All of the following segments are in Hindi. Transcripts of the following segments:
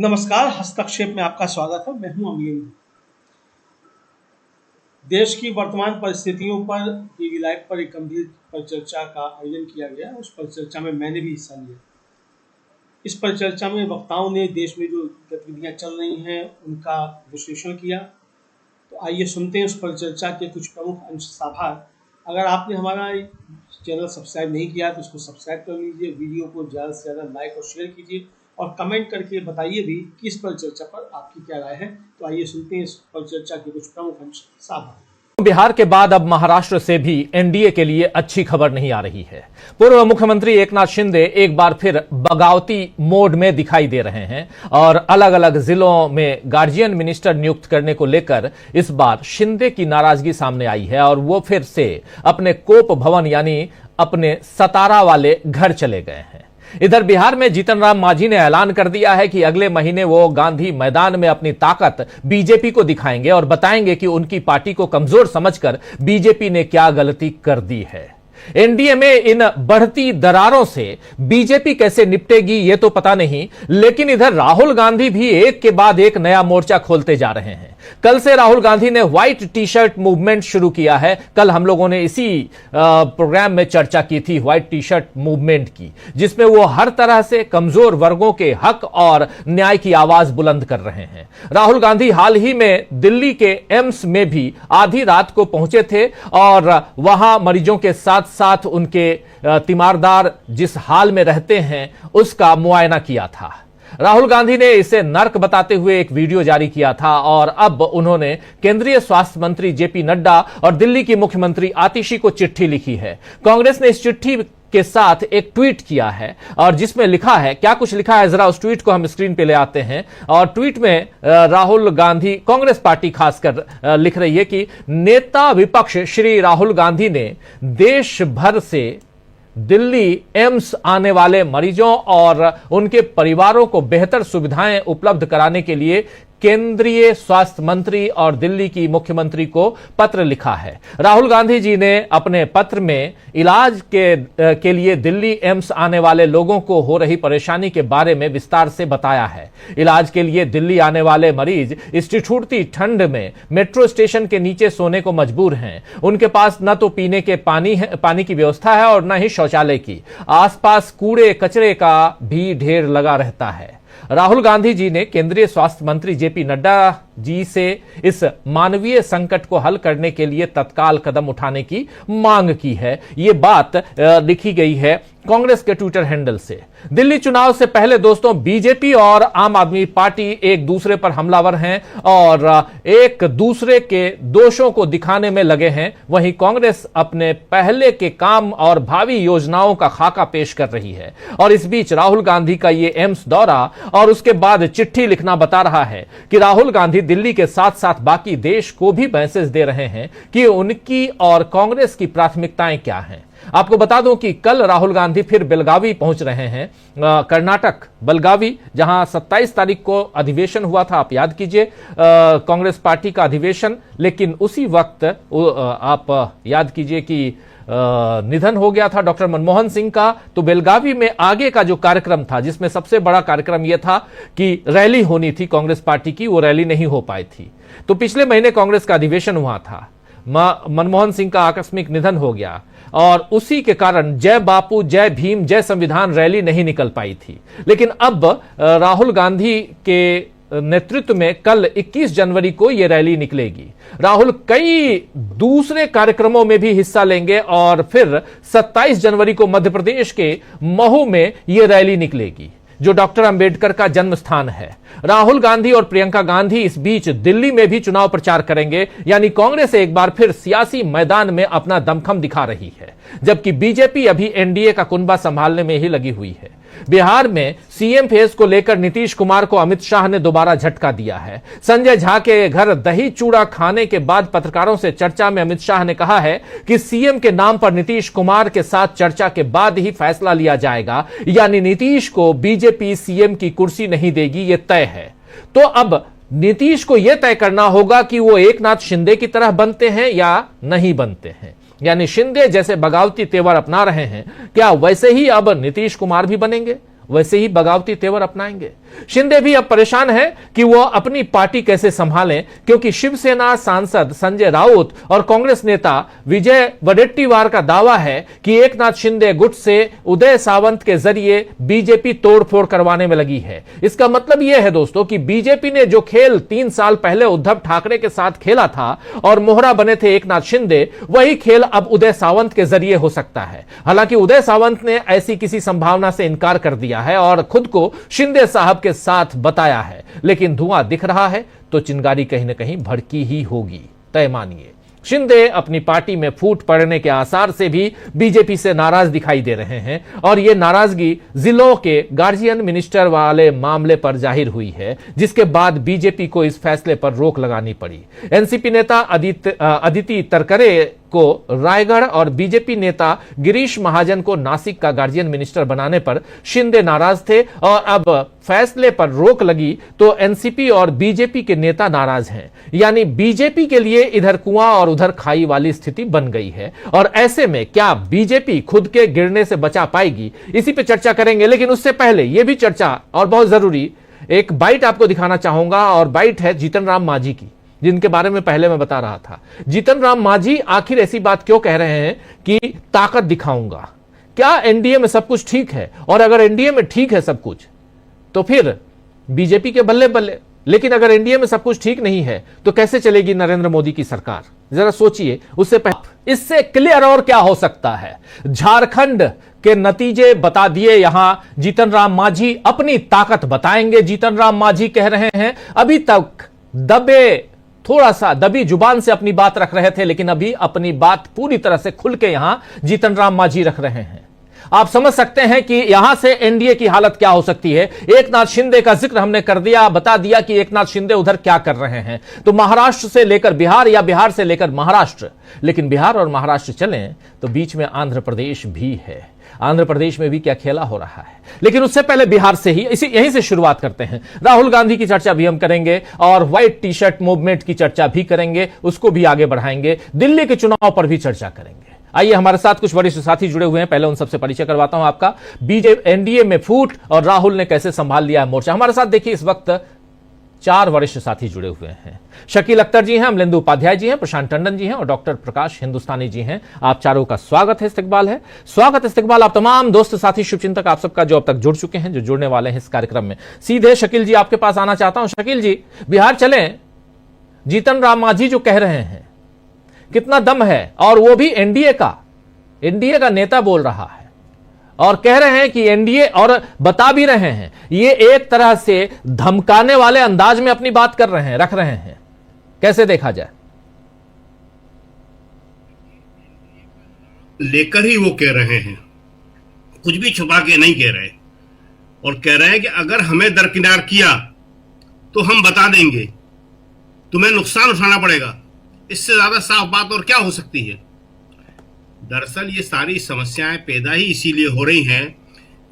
नमस्कार, हस्तक्षेप में आपका स्वागत है। मैं हूं अमीन। देश की वर्तमान परिस्थितियों पर टीवी लाइव पर एक गंभीर परिचर्चा का आयोजन किया गया। उस परिचर्चा में मैंने भी हिस्सा लिया। इस परिचर्चा में वक्ताओं ने देश में जो गतिविधियां चल रही हैं उनका विश्लेषण किया। तो आइए सुनते हैं उस परिचर्चा के कुछ प्रमुख अंश साभार। अगर आपने हमारा चैनल सब्सक्राइब नहीं किया तो इसको सब्सक्राइब कर लीजिए। वीडियो को ज़्यादा से ज़्यादा लाइक और शेयर कीजिए और कमेंट करके बताइए भी कि इस परिचर्चा पर आपकी क्या राय है। तो आइए सुनते हैं इस परिचर्चा के कुछ प्रमुख अंश साभार। बिहार के बाद अब महाराष्ट्र से भी एनडीए के लिए अच्छी खबर नहीं आ रही है। पूर्व मुख्यमंत्री एकनाथ शिंदे एक बार फिर बगावती मोड में दिखाई दे रहे हैं और अलग अलग जिलों में गार्जियन मिनिस्टर नियुक्त करने को लेकर इस बार शिंदे की नाराजगी सामने आई है और वो फिर से अपने कोप भवन यानी अपने सतारा वाले घर चले गए हैं। इधर बिहार में जीतन राम मांझी ने ऐलान कर दिया है कि अगले महीने वो गांधी मैदान में अपनी ताकत बीजेपी को दिखाएंगे और बताएंगे कि उनकी पार्टी को कमजोर समझकर बीजेपी ने क्या गलती कर दी है। एनडीए में इन बढ़ती दरारों से बीजेपी कैसे निपटेगी ये तो पता नहीं, लेकिन इधर राहुल गांधी भी एक के बाद एक नया मोर्चा खोलते जा रहे हैं। कल से राहुल गांधी ने व्हाइट टी शर्ट मूवमेंट शुरू किया है। कल हम लोगों ने इसी प्रोग्राम में चर्चा की थी व्हाइट टी शर्ट मूवमेंट की, जिसमें वो हर तरह से कमजोर वर्गों के हक और न्याय की आवाज बुलंद कर रहे हैं। राहुल गांधी हाल ही में दिल्ली के एम्स में भी आधी रात को पहुंचे थे और वहां मरीजों के साथ साथ उनके तीमारदार जिस हाल में रहते हैं उसका मुआयना किया था। राहुल गांधी ने इसे नर्क बताते हुए एक वीडियो जारी किया था और अब उन्होंने केंद्रीय स्वास्थ्य मंत्री जेपी नड्डा और दिल्ली की मुख्यमंत्री आतिशी को चिट्ठी लिखी है। कांग्रेस ने इस चिट्ठी के साथ एक ट्वीट किया है और जिसमें लिखा है, क्या कुछ लिखा है जरा उस ट्वीट को हम स्क्रीन पे ले आते हैं। और ट्वीट में राहुल गांधी, कांग्रेस पार्टी खासकर लिख रही है कि नेता विपक्ष श्री राहुल गांधी ने देश भर से दिल्ली एम्स आने वाले मरीजों और उनके परिवारों को बेहतर सुविधाएं उपलब्ध कराने के लिए केंद्रीय स्वास्थ्य मंत्री और दिल्ली की मुख्यमंत्री को पत्र लिखा है। राहुल गांधी जी ने अपने पत्र में इलाज के लिए दिल्ली एम्स आने वाले लोगों को हो रही परेशानी के बारे में विस्तार से बताया है। इलाज के लिए दिल्ली आने वाले मरीज इस ठिठुरती ठंड में मेट्रो स्टेशन के नीचे सोने को मजबूर हैं। उनके पास न तो पीने के पानी की व्यवस्था है और न ही शौचालय की। आसपास कूड़े कचरे का भी ढेर लगा रहता है। राहुल गांधी जी ने केंद्रीय स्वास्थ्य मंत्री जेपी नड्डा जी से इस मानवीय संकट को हल करने के लिए तत्काल कदम उठाने की मांग की है। ये बात लिखी गई है कांग्रेस के ट्विटर हैंडल से। दिल्ली चुनाव से पहले दोस्तों बीजेपी और आम आदमी पार्टी एक दूसरे पर हमलावर हैं और एक दूसरे के दोषों को दिखाने में लगे हैं। वहीं कांग्रेस अपने पहले के काम और भावी योजनाओं का खाका पेश कर रही है और इस बीच राहुल गांधी का ये एम्स दौरा और उसके बाद चिट्ठी लिखना बता रहा है कि राहुल गांधी दिल्ली के साथ साथ बाकी देश को भी मैसेज दे रहे हैं कि उनकी और कांग्रेस की प्राथमिकताएं क्या हैं। आपको बता दूं कि कल राहुल गांधी फिर बेलगावी पहुंच रहे हैं, कर्नाटक बेलगावी, जहां 27 तारीख को अधिवेशन हुआ था। आप याद कीजिए कांग्रेस पार्टी का अधिवेशन, लेकिन उसी वक्त आप याद कीजिए कि निधन हो गया था डॉक्टर मनमोहन सिंह का। तो बेलगावी में आगे का जो कार्यक्रम था, जिसमें सबसे बड़ा कार्यक्रम यह था कि रैली होनी थी कांग्रेस पार्टी की, वो रैली नहीं हो पाई थी। तो पिछले महीने कांग्रेस का अधिवेशन हुआ था, मनमोहन सिंह का आकस्मिक निधन हो गया और उसी के कारण जय बापू, जय भीम, जय संविधान रैली नहीं निकल पाई थी। लेकिन अब राहुल गांधी के नेतृत्व में कल 21 जनवरी को यह रैली निकलेगी। राहुल कई दूसरे कार्यक्रमों में भी हिस्सा लेंगे और फिर 27 जनवरी को मध्य प्रदेश के महू में यह रैली निकलेगी, जो डॉक्टर अंबेडकर का जन्म स्थान है। राहुल गांधी और प्रियंका गांधी इस बीच दिल्ली में भी चुनाव प्रचार करेंगे, यानी कांग्रेस एक बार फिर सियासी मैदान में अपना दमखम दिखा रही है, जबकि बीजेपी अभी एनडीए का कुनबा संभालने में ही लगी हुई है। बिहार में सीएम फेस को लेकर नीतीश कुमार को अमित शाह ने दोबारा झटका दिया है। संजय झा के घर दही चूड़ा खाने के बाद पत्रकारों से चर्चा में अमित शाह ने कहा है कि सीएम के नाम पर नीतीश कुमार के साथ चर्चा के बाद ही फैसला लिया जाएगा, यानी नीतीश को बीजेपी सीएम की कुर्सी नहीं देगी, यह तय है। तो अब नीतीश को यह तय करना होगा कि वो एकनाथ शिंदे की तरह बनते हैं या नहीं बनते हैं। यानी शिंदे जैसे बगावती तेवर अपना रहे हैं, क्या वैसे ही अब नीतीश कुमार भी बनेंगे? वैसे ही बगावती तेवर अपनाएंगे। शिंदे भी अब परेशान है कि वो अपनी पार्टी कैसे संभालें, क्योंकि शिवसेना सांसद संजय राउत और कांग्रेस नेता विजय वडेट्टीवार का दावा है कि एकनाथ शिंदे गुट से उदय सावंत के जरिए बीजेपी तोड़फोड़ करवाने में लगी है। इसका मतलब यह है दोस्तों कि बीजेपी ने जो खेल 3 साल पहले उद्धव ठाकरे के साथ खेला था और मोहरा बने थे एकनाथ शिंदे, वही खेल अब उदय सावंत के जरिए हो सकता है। हालांकि उदय सावंत ने ऐसी किसी संभावना से इनकार कर दिया है और खुद को शिंदे साहब के साथ बताया है, लेकिन धुआं दिख रहा है तो चिंगारी कहीं ना कहीं भड़की ही होगी, तय मानिए। शिंदे अपनी पार्टी में फूट पड़ने के आसार से भी बीजेपी से नाराज दिखाई दे रहे हैं और यह नाराजगी जिलों के गार्जियन मिनिस्टर वाले मामले पर जाहिर हुई है, जिसके बाद बीजेपी को इस फैसले पर रोक लगानी पड़ी। एनसीपी नेता अदिति तरकरे को रायगढ़ और बीजेपी नेता गिरीश महाजन को नासिक का गार्जियन मिनिस्टर बनाने पर शिंदे नाराज थे और अब फैसले पर रोक लगी तो एनसीपी और बीजेपी के नेता नाराज हैं। यानी बीजेपी के लिए इधर कुआं और उधर खाई वाली स्थिति बन गई है और ऐसे में क्या बीजेपी खुद के गिरने से बचा पाएगी, इसी पे चर्चा करेंगे। लेकिन उससे पहले यह भी चर्चा और बहुत जरूरी एक बाइट आपको दिखाना चाहूंगा और बाइट है जीतन राम मांझी की, जिनके बारे में पहले मैं बता रहा था। जीतन राम मांझी आखिर ऐसी बात क्यों कह रहे हैं कि ताकत दिखाऊंगा? क्या एनडीए में सब कुछ ठीक है? और अगर एनडीए में ठीक है सब कुछ तो फिर बीजेपी के बल्ले बल्ले, लेकिन अगर एनडीए में सब कुछ ठीक नहीं है तो कैसे चलेगी नरेंद्र मोदी की सरकार? जरा सोचिए। उससे पहले इससे क्लियर और क्या हो सकता है? झारखंड के नतीजे बता दिए यहां जीतन राम मांझी, अपनी ताकत बताएंगे। जीतन राम मांझी कह रहे हैं अभी तक थोड़ा सा दबी जुबान से अपनी बात रख रहे थे, लेकिन अभी अपनी बात पूरी तरह से खुल के यहां जीतन राम मांझी रख रहे हैं। आप समझ सकते हैं कि यहां से एनडीए की हालत क्या हो सकती है। एकनाथ शिंदे का जिक्र हमने कर दिया, बता दिया कि एकनाथ शिंदे उधर क्या कर रहे हैं। तो महाराष्ट्र से लेकर बिहार या बिहार से लेकर महाराष्ट्र, लेकिन बिहार और महाराष्ट्र चलें तो बीच में आंध्र प्रदेश भी है। आंध्र प्रदेश में भी क्या खेला हो रहा है। लेकिन उससे पहले बिहार से ही यहीं से शुरुआत करते हैं। राहुल गांधी की चर्चा भी हम करेंगे और व्हाइट टी शर्ट मूवमेंट की चर्चा भी करेंगे, उसको भी आगे बढ़ाएंगे। दिल्ली के चुनाव पर भी चर्चा करेंगे। आइए, हमारे साथ कुछ वरिष्ठ साथी जुड़े हुए हैं, पहले उन सबसे परिचय करवाता हूं आपका। बीजेपी एनडीए में फूट और राहुल ने कैसे संभाल लिया है मोर्चा। हमारे साथ देखिए इस वक्त 4 वरिष्ठ साथी जुड़े हुए हैं। शकील अख्तर जी हैं, अमलेंदु उपाध्याय जी हैं, प्रशांत टंडन जी हैं और डॉक्टर प्रकाश हिंदुस्तानी जी हैं। आप चारों का स्वागत है, इस्तकबाल है। स्वागत इस्तकबाल आप तमाम दोस्त साथी शुभचिंतक आप सबका जो अब तक जुड़ चुके हैं, जो जुड़ने वाले हैं इस कार्यक्रम में। सीधे शकील जी आपके पास आना चाहता हूं। शकील जी, बिहार चलें, जीतन राम मांझी जो कह रहे हैं कितना दम है, और वो भी एनडीए का नेता बोल रहा है और कह रहे हैं कि एनडीए, और बता भी रहे हैं ये एक तरह से धमकाने वाले अंदाज में अपनी बात कर रहे हैं, रख रहे हैं। कैसे देखा जाए? लेकर ही वो कह रहे हैं, कुछ भी छुपा के नहीं कह रहे, और कह रहे हैं कि अगर हमें दरकिनार किया तो हम बता देंगे, तुम्हें नुकसान उठाना पड़ेगा। इससे ज्यादा साफ बात और क्या हो सकती है? दरअसल ये सारी समस्याएं पैदा ही इसीलिए हो रही हैं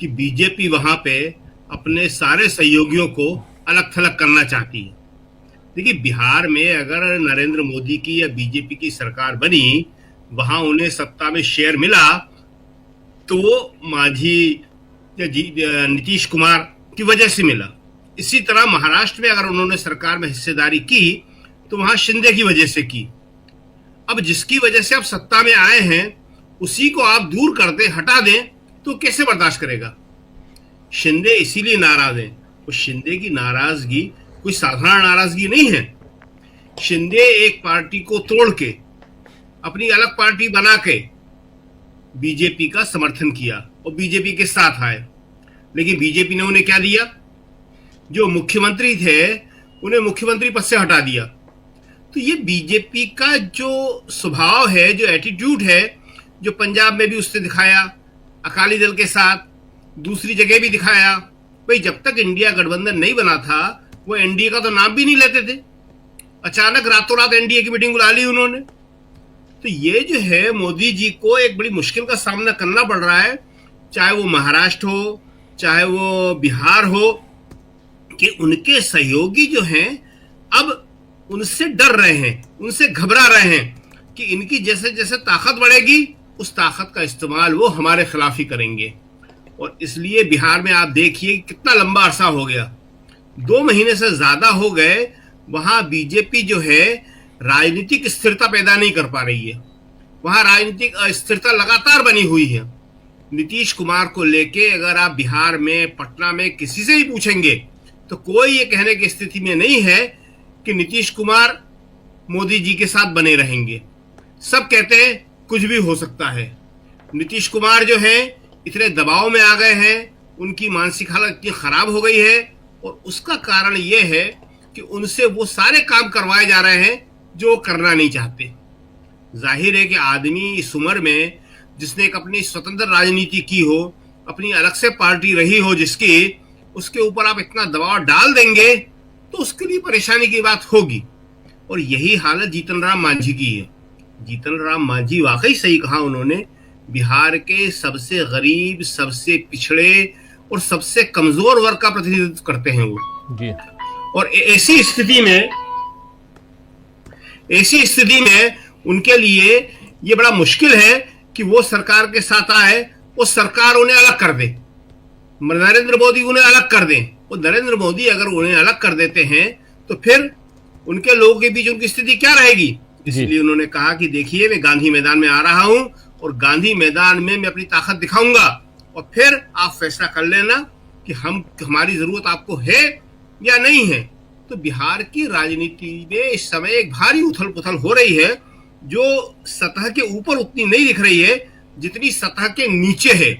कि बीजेपी वहां पे अपने सारे सहयोगियों को अलग थलग करना चाहती है। देखिए, बिहार में अगर नरेंद्र मोदी की या बीजेपी की सरकार बनी, वहां उन्हें सत्ता में शेयर मिला तो वो मांझी या नीतीश कुमार की वजह से मिला। इसी तरह महाराष्ट्र में अगर उन्होंने सरकार में हिस्सेदारी की तो वहां शिंदे की वजह से की। अब जिसकी वजह से आप सत्ता में आए हैं उसी को आप दूर कर दें, हटा दें, तो कैसे बर्दाश्त करेगा? शिंदे इसीलिए नाराज हैं। वो शिंदे की नाराजगी कोई साधारण नाराजगी नहीं है। शिंदे एक पार्टी को तोड़ के अपनी अलग पार्टी बना के बीजेपी का समर्थन किया और बीजेपी के साथ आए, लेकिन बीजेपी ने उन्हें क्या दिया? जो मुख्यमंत्री थे उन्हें मुख्यमंत्री पद से हटा दिया। तो ये बीजेपी का जो स्वभाव है, जो एटीट्यूड है, जो पंजाब में भी उसने दिखाया, अकाली दल के साथ दूसरी जगह भी दिखाया। भाई, जब तक इंडिया गठबंधन नहीं बना था वो एनडीए का तो नाम भी नहीं लेते थे। अचानक रातों रात एनडीए की मीटिंग बुला ली उन्होंने। तो ये जो है, मोदी जी को एक बड़ी मुश्किल का सामना करना पड़ रहा है, चाहे वो महाराष्ट्र हो, चाहे वो बिहार हो, कि उनके सहयोगी जो हैं अब उनसे डर रहे हैं, उनसे घबरा रहे हैं कि इनकी जैसे जैसे ताकत बढ़ेगी उस ताकत का इस्तेमाल वो हमारे खिलाफ ही करेंगे। और इसलिए बिहार में आप देखिए कितना लंबा अरसा हो गया, 2 महीने से ज्यादा हो गए, वहां बीजेपी जो है राजनीतिक स्थिरता पैदा नहीं कर पा रही है, वहां राजनीतिक अस्थिरता लगातार बनी हुई है। नीतीश कुमार को लेके अगर आप बिहार में, पटना में किसी से भी पूछेंगे तो कोई ये कहने की स्थिति में नहीं है कि नीतीश कुमार मोदी जी के साथ बने रहेंगे। सब कहते हैं कुछ भी हो सकता है। नीतीश कुमार जो है इतने दबाव में आ गए हैं, उनकी मानसिक हालत इतनी खराब हो गई है, और उसका कारण यह है कि उनसे वो सारे काम करवाए जा रहे हैं जो करना नहीं चाहते। जाहिर है कि आदमी इस उम्र में जिसने एक अपनी स्वतंत्र राजनीति की हो, अपनी अलग से पार्टी रही हो जिसकी, उसके ऊपर आप इतना दबाव डाल देंगे तो उसके लिए परेशानी की बात होगी। और यही हालत जीतन राम मांझी की है। जीतन राम मांझी वाकई सही कहा उन्होंने, बिहार के सबसे गरीब, सबसे पिछड़े और सबसे कमजोर वर्ग का प्रतिनिधित्व करते हैं वो जी। और ऐसी स्थिति में उनके लिए ये बड़ा मुश्किल है कि वो सरकार के साथ आए, वो सरकार उन्हें अलग कर दे, नरेंद्र मोदी उन्हें अलग कर दें। वो नरेंद्र मोदी अगर उन्हें अलग कर देते हैं तो फिर उनके लोगों के बीच उनकी स्थिति क्या रहेगी। इसलिए उन्होंने कहा कि देखिए मैं गांधी मैदान में आ रहा हूं और गांधी मैदान में मैं अपनी ताकत दिखाऊंगा और फिर आप फैसला कर लेना कि हमारी जरूरत आपको है या नहीं है। तो बिहार की राजनीति में इस समय एक भारी उथल पुथल हो रही है जो सतह के ऊपर उतनी नहीं दिख रही है जितनी सतह के नीचे है।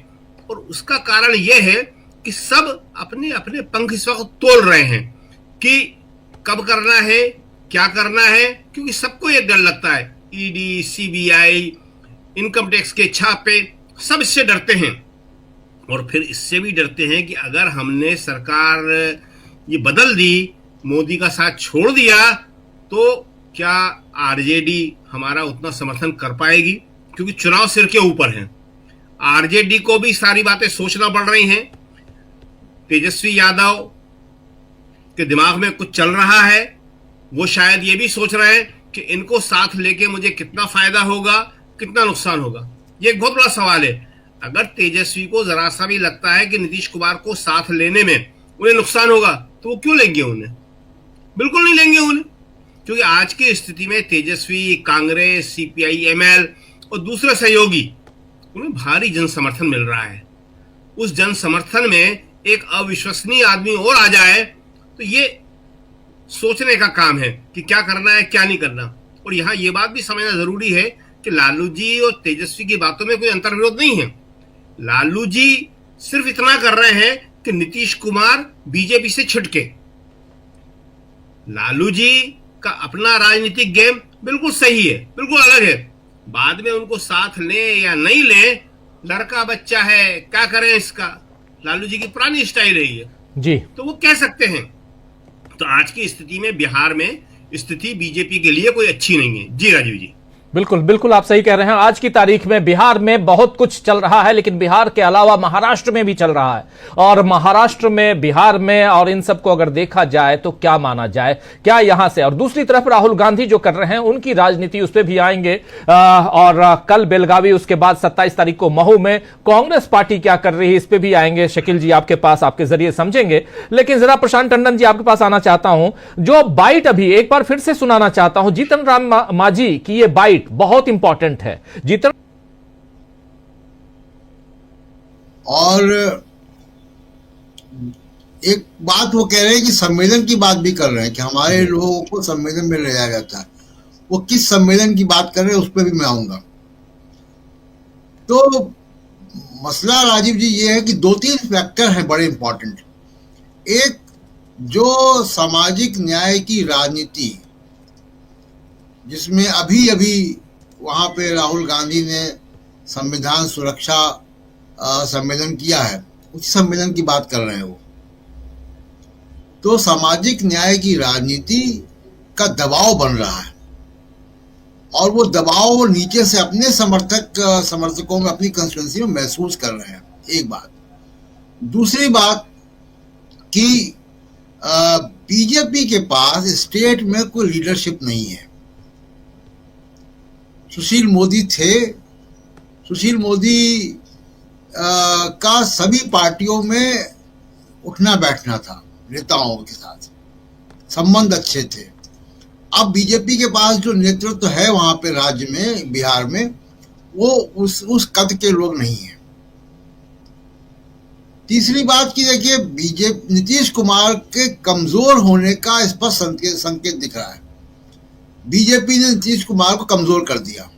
और उसका कारण यह है कि सब अपने अपने पंख इस वक्त तोल रहे हैं कि कब करना है, क्या करना है, क्योंकि सबको ये डर लगता है। ईडी, सीबीआई, इनकम टैक्स के छापे, सब इससे डरते हैं। और फिर इससे भी डरते हैं कि अगर हमने सरकार ये बदल दी, मोदी का साथ छोड़ दिया, तो क्या आरजेडी हमारा उतना समर्थन कर पाएगी, क्योंकि चुनाव सिर के ऊपर है। आरजेडी को भी सारी बातें सोचना पड़ रही हैं। तेजस्वी यादव के दिमाग में कुछ चल रहा है, वो शायद ये भी सोच रहे हैं कि इनको साथ लेके मुझे कितना फायदा होगा, कितना नुकसान होगा। ये एक बहुत बड़ा सवाल है। अगर तेजस्वी को जरा सा भी लगता है कि नीतीश कुमार को साथ लेने में उन्हें नुकसान होगा तो वो क्यों लेंगे उन्हें? बिल्कुल नहीं लेंगे उन्हें, क्योंकि आज की स्थिति में तेजस्वी, कांग्रेस, सीपीआई, एमएल और दूसरे सहयोगी, उन्हें भारी जन समर्थन मिल रहा है। उस जन समर्थन में एक अविश्वसनीय आदमी और आ जाए तो ये सोचने का काम है कि क्या करना है, क्या नहीं करना। और यहां ये बात भी समझना जरूरी है कि लालू जी और तेजस्वी की बातों में कोई अंतर्विरोध नहीं है। लालू जी सिर्फ इतना कर रहे हैं कि नीतीश कुमार बीजेपी से छिटके। लालू जी का अपना राजनीतिक गेम बिल्कुल सही है, बिल्कुल अलग है। बाद में उनको साथ लें या नहीं लें, लड़का बच्चा है, क्या करें इसका, लालू जी की पुरानी स्टाइल रही है जी, तो वो कह सकते हैं। तो आज की स्थिति में बिहार में स्थिति बीजेपी के लिए कोई अच्छी नहीं है। जी राजीव जी, बिल्कुल बिल्कुल आप सही कह रहे हैं। आज की तारीख में बिहार में बहुत कुछ चल रहा है, लेकिन बिहार के अलावा महाराष्ट्र में भी चल रहा है। और महाराष्ट्र में, बिहार में और इन सबको अगर देखा जाए तो क्या माना जाए, क्या यहां से। और दूसरी तरफ राहुल गांधी जो कर रहे हैं उनकी राजनीति, उस पर भी आएंगे। और कल बेलगावी, उसके बाद 27 तारीख को महू में कांग्रेस पार्टी क्या कर रही है, इस पर भी आएंगे। शकील जी आपके पास, आपके जरिए समझेंगे। लेकिन जरा प्रशांत टंडन जी आपके पास आना चाहता हूं। जो बाइट अभी एक बार फिर से सुनाना चाहता हूं, जीतन राम मांझी की ये बाइट बहुत इंपॉर्टेंट है। जीतन, और एक बात वो कह रहे हैं कि सम्मेलन की बात भी कर रहे हैं कि हमारे लोगों को सम्मेलन में ले जाया जाता है। वो किस सम्मेलन की बात कर रहे हैं उस पर भी मैं आऊंगा। तो मसला राजीव जी ये है कि 2-3 फैक्टर हैं बड़े इंपॉर्टेंट। एक, जो सामाजिक न्याय की राजनीति जिसमें अभी अभी वहाँ पे राहुल गांधी ने संविधान सुरक्षा सम्मेलन किया है, उस सम्मेलन की बात कर रहे हैं वो। तो सामाजिक न्याय की राजनीति का दबाव बन रहा है और वो दबाव वो नीचे से अपने समर्थकों में, अपनी कंस्टिट्यूएंसी में महसूस कर रहे हैं। एक बात। दूसरी बात कि बीजेपी के पास स्टेट में कोई लीडरशिप नहीं है। सुशील मोदी थे, सुशील मोदी का सभी पार्टियों में उठना बैठना था, नेताओं के साथ संबंध अच्छे थे। अब बीजेपी के पास जो नेतृत्व है वहां पे राज्य में, बिहार में, वो उस कद के लोग नहीं है। तीसरी बात की देखिए, बीजेपी नीतीश कुमार के कमजोर होने का स्पष्ट संकेत दिख रहा है। बीजेपी ने नीतीश कुमार को कमजोर कर दिया,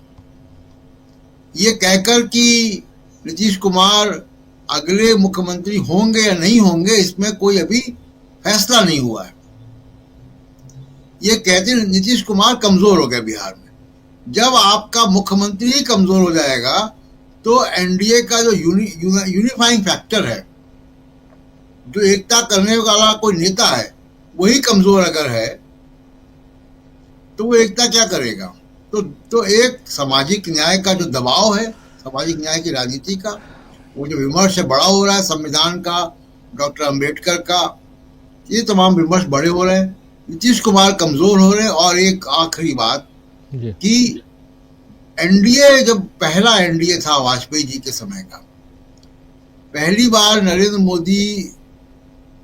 ये कहकर कि नीतीश कुमार अगले मुख्यमंत्री होंगे या नहीं होंगे, इसमें कोई अभी फैसला नहीं हुआ है। ये कहते हैं नीतीश कुमार कमजोर हो गए बिहार में। जब आपका मुख्यमंत्री ही कमजोर हो जाएगा तो एनडीए का जो यूनिफाइंग फैक्टर है, जो एकता करने वाला कोई नेता है, वही कमजोर अगर है तो वो एकता क्या करेगा। तो एक सामाजिक न्याय का जो दबाव है, सामाजिक न्याय की राजनीति का, वो जो विमर्श है बड़ा हो रहा है, संविधान का, डॉक्टर अंबेडकर का, ये तमाम विमर्श बड़े हो रहे हैं। नीतीश कुमार कमजोर हो रहे हैं। और एक आखिरी बात कि एनडीए, जब पहला एनडीए था वाजपेयी जी के समय का, पहली बार नरेंद्र मोदी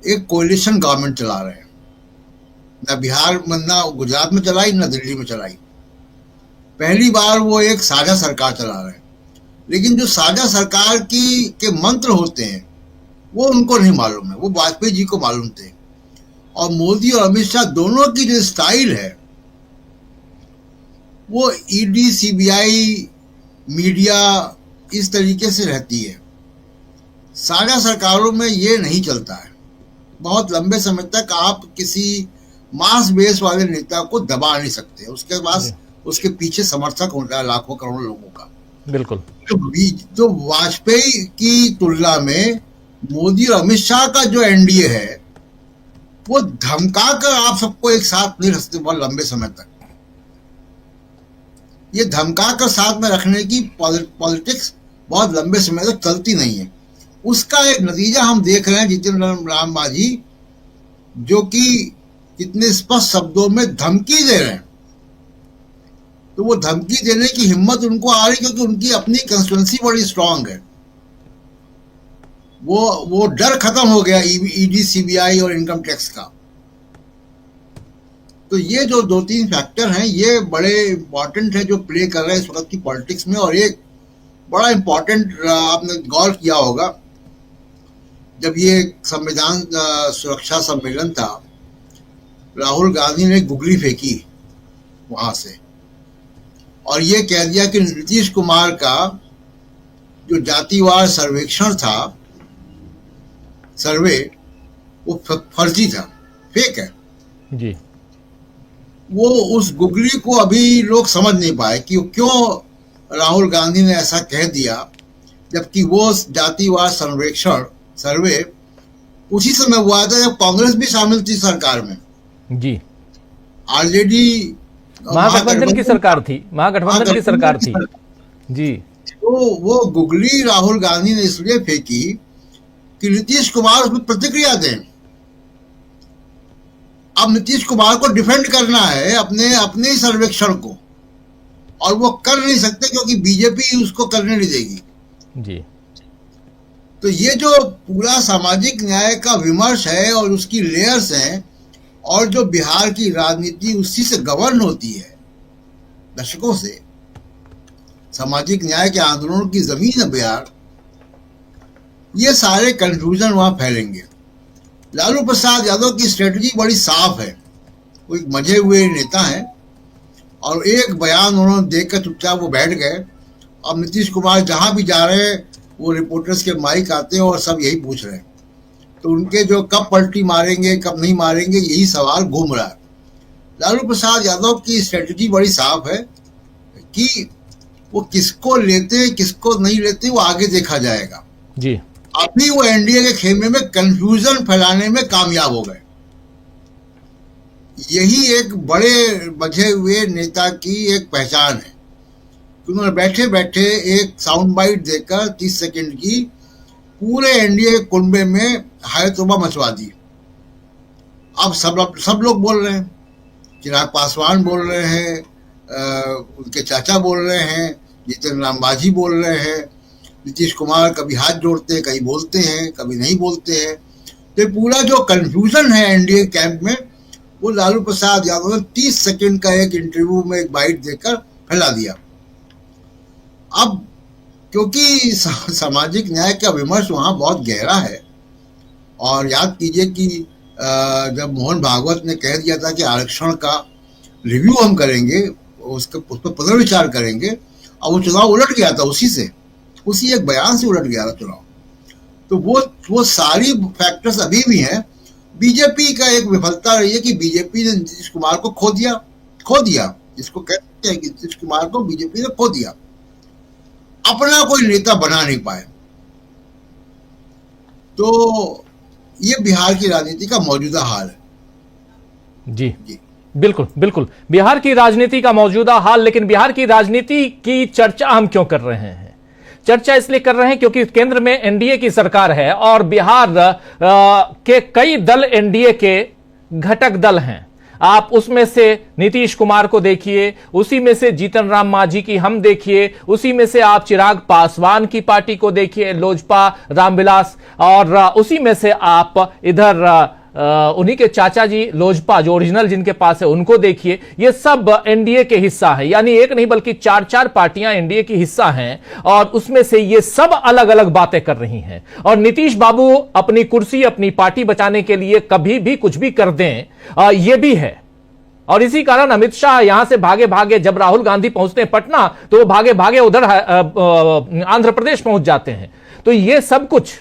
एक कोलिशन गवर्नमेंट चला रहे हैं। न बिहार में, न गुजरात में चलाई, न दिल्ली में चलाई। पहली बार वो एक साझा सरकार चला रहे हैं। लेकिन जो साझा सरकार के मंत्र होते हैं वो उनको नहीं मालूम है, वो वाजपेयी जी को मालूम थे। और मोदी और अमित शाह दोनों की जो स्टाइल है वो ईडी, सीबीआई, मीडिया इस तरीके से रहती है। साझा सरकारों में ये नहीं चलता है। बहुत लंबे समय तक आप किसी मास बेस वाले नेता को दबा नहीं सकते, उसके पास उसके पीछे समर्थक होता है लाखों करोड़ों लोगों का। बिल्कुल। तो वाजपेयी की तुलना में मोदी और अमित शाह का जो एनडीए है वो धमका कर आप सबको एक साथ नहीं रखते बहुत लंबे समय तक। ये धमका कर साथ में रखने की पॉलिटिक्स बहुत लंबे समय तक चलती नहीं है। उसका एक नतीजा हम देख रहे हैं जितेंद्र राम मांझी, जो कि कितने स्पष्ट शब्दों में धमकी दे रहे हैं। तो वो धमकी देने की हिम्मत उनको आ रही क्योंकि उनकी अपनी कंस्टिट्यूएंसी बड़ी स्ट्रांग है। वो डर खत्म हो गया ईडी, सीबीआई और इनकम टैक्स का। तो ये जो 2-3 फैक्टर हैं ये बड़े इंपॉर्टेंट है जो प्ले कर रहे हैं इस वक्त की पॉलिटिक्स में। और एक बड़ा इंपॉर्टेंट आपने गौर किया होगा, जब ये संविधान सुरक्षा सम्मेलन था, राहुल गांधी ने गुगली फेंकी वहां से और ये कह दिया कि नीतीश कुमार का जो जातिवार सर्वेक्षण था, सर्वे, वो फर्जी था, फेक है जी। वो उस गुगली को अभी लोग समझ नहीं पाए कि क्यों राहुल गांधी ने ऐसा कह दिया, जबकि वो जातिवार सर्वेक्षण, सर्वे उसी समय हुआ था जब कांग्रेस भी शामिल थी सरकार में जी। ऑलरेडी महागठबंधन की सरकार थी, महागठबंधन की सरकार थी जी। तो वो गुगली राहुल गांधी ने इसलिए फेंकी कि नीतीश कुमार उसमें प्रतिक्रिया दें। अब नीतीश कुमार को डिफेंड करना है अपने सर्वेक्षण को, और वो कर नहीं सकते क्योंकि बीजेपी उसको करने नहीं देगी जी। तो ये जो पूरा सामाजिक न्याय का विमर्श है और उसकी लेयर्स हैं, और जो बिहार की राजनीति उसी से गवर्न होती है दशकों से, सामाजिक न्याय के आंदोलन की जमीन है बिहार, ये सारे कंफ्यूजन वहां फैलेंगे। लालू प्रसाद यादव की स्ट्रेटजी बड़ी साफ है, वो एक मजे हुए नेता हैं और एक बयान उन्होंने देकर चुपचाप वो बैठ गए। अब नीतीश कुमार जहां भी जा रहे हैं वो रिपोर्टर्स के माइक आते हैं और सब यही पूछ रहे हैं, तो उनके जो कब पलटी मारेंगे कब नहीं मारेंगे यही सवाल घूम रहा है। लालू प्रसाद यादव की स्ट्रेटजी बड़ी साफ है कि वो किसको लेते किसको नहीं लेते वो आगे देखा जाएगा जी। अभी वो एनडीए के खेमे में कंफ्यूजन फैलाने में कामयाब हो गए। यही एक बड़े बझे हुए नेता की एक पहचान है कि उन्होंने बैठे बैठे एक साउंड बाइट देकर 30 सेकंड की पूरे एनडीए कुंबे में हाय तौबा मचवा दी। अब सब लोग बोल रहे हैं, चिराग पासवान बोल रहे हैं, उनके चाचा बोल रहे हैं, जितेंद्र राम मांझी बोल रहे हैं, नीतीश कुमार कभी हाथ जोड़ते हैं, कहीं बोलते हैं, कभी नहीं बोलते हैं। तो ये पूरा जो कंफ्यूजन है एनडीए कैंप में, वो लालू प्रसाद यादव ने 30 सेकंड का एक इंटरव्यू में एक बाइट देकर फैला दिया। अब क्योंकि सामाजिक न्याय का विमर्श वहां बहुत गहरा है, और याद कीजिए कि जब मोहन भागवत ने कह दिया था कि आरक्षण का रिव्यू हम करेंगे, उस पर पुनर्विचार करेंगे, और वो चुनाव उलट गया था उसी एक बयान से उलट गया था चुनाव। तो वो सारी फैक्टर्स अभी भी हैं। बीजेपी का एक विफलता रही है कि बीजेपी ने नीतीश कुमार को खो दिया, जिसको कहते हैं कि नीतीश कुमार को बीजेपी ने खो दिया, अपना कोई नेता बना नहीं पाए। तो ये बिहार की राजनीति का मौजूदा हाल है। जी बिल्कुल बिल्कुल, बिहार की राजनीति का मौजूदा हाल। लेकिन बिहार की राजनीति की चर्चा हम क्यों कर रहे हैं? चर्चा इसलिए कर रहे हैं क्योंकि केंद्र में एनडीए की सरकार है और बिहार के कई दल एनडीए के घटक दल हैं। आप उसमें से नीतीश कुमार को देखिए, उसी में से जीतन राम मांझी की हम देखिए, उसी में से आप चिराग पासवान की पार्टी को देखिए, लोजपा रामविलास, और उसी में से आप इधर उन्हीं के चाचा जी लोजपा जो ओरिजिनल जिनके पास है उनको देखिए। ये सब एनडीए के हिस्सा है, यानी एक नहीं बल्कि 4 पार्टियां एनडीए की हिस्सा हैं, और उसमें से ये सब अलग अलग बातें कर रही हैं। और नीतीश बाबू अपनी कुर्सी, अपनी पार्टी बचाने के लिए कभी भी कुछ भी कर दें, ये भी है। और इसी कारण अमित शाह यहां से भागे भागे, जब राहुल गांधी पहुंचते हैं पटना तो वो भागे भागे उधर आंध्र प्रदेश पहुंच जाते हैं। तो ये सब कुछ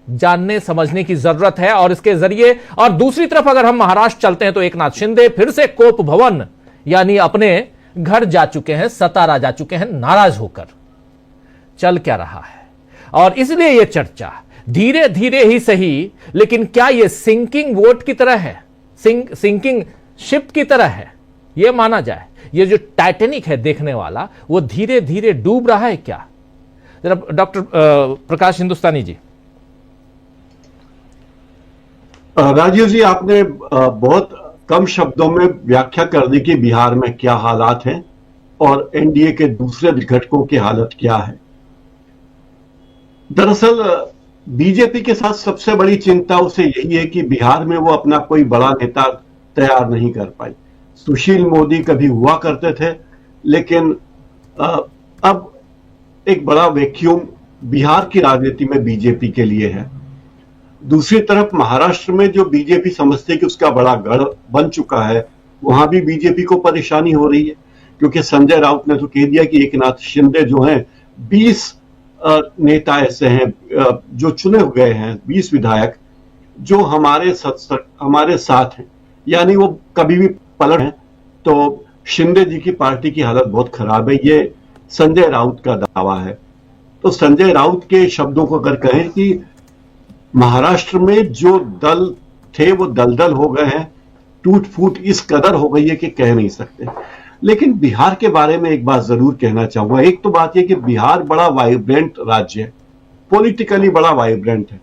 जानने समझने की जरूरत है। और इसके जरिए, और दूसरी तरफ अगर हम महाराष्ट्र चलते हैं तो एकनाथ शिंदे फिर से कोप भवन यानी अपने घर जा चुके हैं, सतारा जा चुके हैं, नाराज होकर। चल क्या रहा है? और इसलिए यह चर्चा धीरे धीरे ही सही, लेकिन क्या यह सिंकिंग वोट की तरह है, सिंकिंग शिप की तरह है? यह माना जाए, यह जो टाइटैनिक है देखने वाला, वो धीरे धीरे डूब रहा है क्या? जरा डॉक्टर प्रकाश हिंदुस्तानी जी। राजीव जी, आपने बहुत कम शब्दों में व्याख्या कर दी कि बिहार में क्या हालात हैं और एनडीए के दूसरे घटकों की हालत क्या है। दरअसल बीजेपी के साथ सबसे बड़ी चिंता उसे यही है कि बिहार में वो अपना कोई बड़ा नेता तैयार नहीं कर पाई। सुशील मोदी कभी हुआ करते थे, लेकिन अब एक बड़ा वैक्यूम बिहार की राजनीति में बीजेपी के लिए है। दूसरी तरफ महाराष्ट्र में जो बीजेपी समझते कि उसका बड़ा गढ़ बन चुका है, वहां भी बीजेपी को परेशानी हो रही है, क्योंकि संजय राउत ने तो कह दिया कि एकनाथ शिंदे जो हैं, 20 नेता ऐसे हैं जो चुने गए हैं, 20 विधायक जो हमारे साथ हैं, यानी वो कभी भी पलट हैं। तो शिंदे जी की पार्टी की हालत बहुत खराब है, ये संजय राउत का दावा है। तो संजय राउत के शब्दों को अगर कहें कि महाराष्ट्र में जो दल थे वो दलदल हो गए हैं, टूट फूट इस कदर हो गई है कि कह नहीं सकते। लेकिन बिहार के बारे में एक बात जरूर कहना चाहूंगा। एक तो बात यह कि बिहार बड़ा वाइब्रेंट राज्य है, पॉलिटिकली बड़ा वाइब्रेंट है।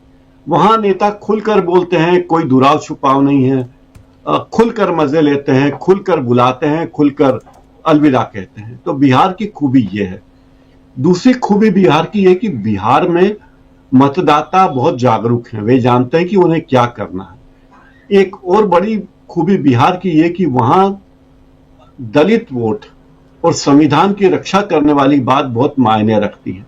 वहां नेता खुलकर बोलते हैं, कोई दुराव छुपाव नहीं है, खुलकर मजे लेते हैं, खुलकर बुलाते हैं, खुलकर अलविदा कहते हैं। तो बिहार की खूबी यह है। दूसरी खूबी बिहार की यह कि बिहार में मतदाता बहुत जागरूक हैं, वे जानते हैं कि उन्हें क्या करना है। एक और बड़ी खूबी बिहार की यह कि वहां दलित वोट और संविधान की रक्षा करने वाली बात बहुत मायने रखती है।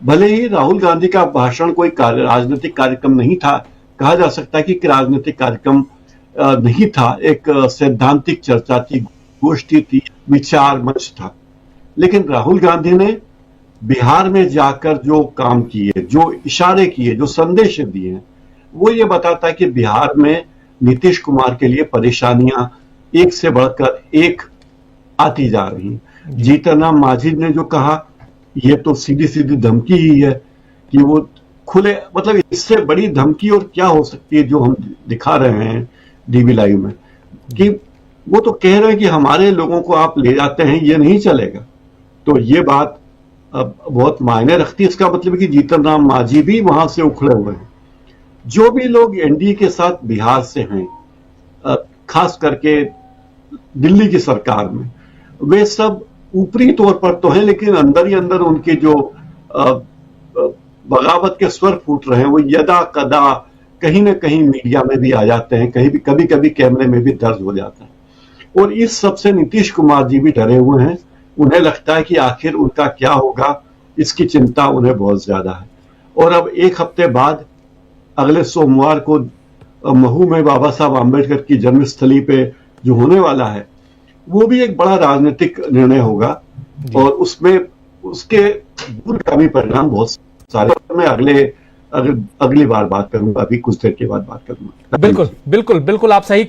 भले ही राहुल गांधी का भाषण कोई राजनीतिक कार्यक्रम नहीं था, कहा जा सकता है कि राजनीतिक कार्यक्रम नहीं था, एक सैद्धांतिक चर्चा थी, गोष्ठी थी, विचार मंच था। लेकिन राहुल गांधी ने बिहार में जाकर जो काम किए, जो इशारे किए, जो संदेश दिए, वो ये बताता है कि बिहार में नीतीश कुमार के लिए परेशानियां एक से बढ़कर एक आती जा रही हैं। जीतन राम मांझी ने जो कहा, ये तो सीधी सीधी धमकी ही है कि वो खुले, मतलब इससे बड़ी धमकी और क्या हो सकती है जो हम दिखा रहे हैं डीवी लाइव में, कि वो तो कह रहे हैं कि हमारे लोगों को आप ले जाते हैं, ये नहीं चलेगा। तो ये बात बहुत मायने रखती है। इसका मतलब है कि जीतन राम मांझी भी वहां से उखड़े हुए हैं। जो भी लोग एनडीए के साथ बिहार से हैं, खास करके दिल्ली की सरकार में, वे सब ऊपरी तौर पर तो हैं, लेकिन अंदर ही अंदर उनके जो बगावत के स्वर फूट रहे हैं वो यदा कदा कहीं ना कहीं मीडिया में भी आ जाते हैं, कभी कभी कैमरे में भी दर्ज हो जाता है। और इस सब से नीतीश कुमार जी भी डरे हुए हैं। उन्हें लगता है कि आखिर उनका क्या होगा, इसकी चिंता उन्हें बहुत ज्यादा है। और अब एक हफ्ते बाद अगले सोमवार को महू में बाबा साहब आम्बेडकर की जन्मस्थली पे जो होने वाला है वो भी एक बड़ा राजनीतिक निर्णय होगा और उसमें उसके दूरगामी परिणाम बहुत सारे। मैं अगली बार बात करूंगा, अभी कुछ देर के बाद बात करूंगा। बिल्कुल बिल्कुल बिल्कुल, आप सही